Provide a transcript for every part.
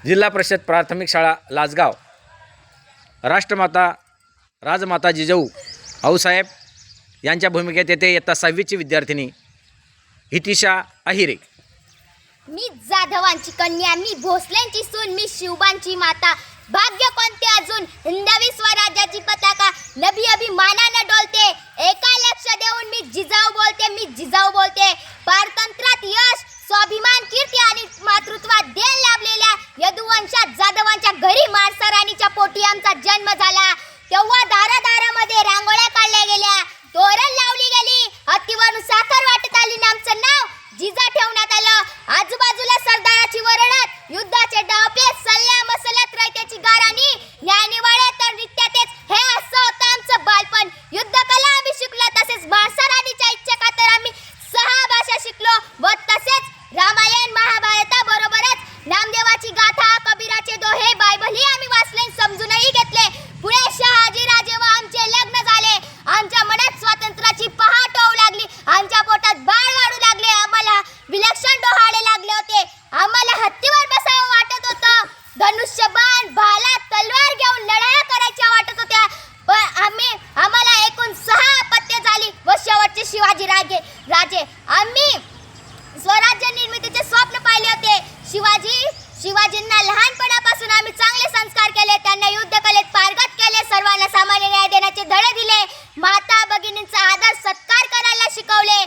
जिल्हा परिषद प्राथमिक शाळा लासगाव, राष्ट्रमाता राजमाता जिजाऊ आऊसाहेब यांच्या भूमिकेत येथे इयत्ता 6वीची विद्यार्थिनी हितिशा अहिरे. मी जाधवांची कन्या, मी भोसल्यांची सून, मी शिवबांची माता. भाग्य कोणते अजून हिंदवी स्वराज्याची पताका नभी अभिमानानं डोलते. एका लक्ष देऊन मी जिजाऊ बोलते, मी जिजाऊ बोलते. पारतंत्र्यात यश, स्वाभिमान, कीर्ती आणि मातृत्वात देण लाभलेल्या यदुवंशात जाधवांच्या घरी माळसराणीच्या पोटी आमचा जन्म झाला. तेव्हा दारादारामध्ये रांगोळ्या काढल्या गेल्या, तोरण लावली गेली, हत्तीवरून साखर वाटत आली, आमचं नाव जिजा ठेवण्यात आलं. आजूबाजूला सरदाराची वरडत, युद्धाचे डावपेच, सल्ला मसलत, रयतेची गाराणी, न्यायनिवाडे तर नित्यातेच. हे असं होतं आमचं बालपण. युद्धकला आम्ही शिकलो, तसेच माळसराणीच्या इच्छेखातर आम्ही 6 भाषा शिकलो व तसेच रामायण महाभारताबरोबरच नामदेवाची गाथा, कबीराचे दोहे, बायबलही आम्ही वाचले, समजूनही घेतले. पुढे शहाजी राजे व आमचे लग्न झाले. आमच्या मनात स्वातंत्र्याची पहाट होऊ लागली. आमच्या पोटात बाळ वाढू लागले. आम्हाला विलक्षण डोहाळे लागले होते. आम्हाला हत्तीवर बसावं वाटत होतं. धनुष्यबाण, भाला, तलवार घेऊन लढाया करायच्या वाटत होत्या. पण आम्हाला एकूण 6 अपत्ये झाली व शेवटचे शिवाजी राजे. आम्ही स्वराज्य निर्मितीचे स्वप्न पाहिले होते. शिवाजींना लहानपणापासून आम्ही चांगले संस्कार केले, त्यांना युद्धकलेत पारंगत केले, सर्वांना सामान्य न्याय देण्याचे धडे दिले, माता भगिनींचा आदर सत्कार करायला शिकवले.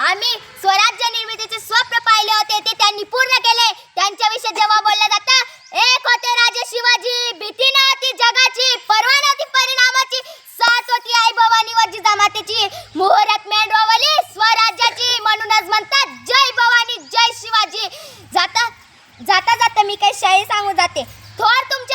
आम्ही स्वराज्य निर्मितीचे स्वप्न पाहिले होते, ते त्यांनी पूर्ण केले. त्यांच्याविषयी जेव्हा बोललं जातं, एक होते राजे शिवाजी, भीती नव्हती जगाची, पर्वा नव्हती परिणामाची, साथ होती आई भवानी व जिजामातेची, मुहूर्त मेंढ रोवली स्वराज्याची. म्हणूनच म्हणतात जय भवानी जय शिवाजी. जाता जाता मी काही शाही सांगू जाते. थोर तुमच्या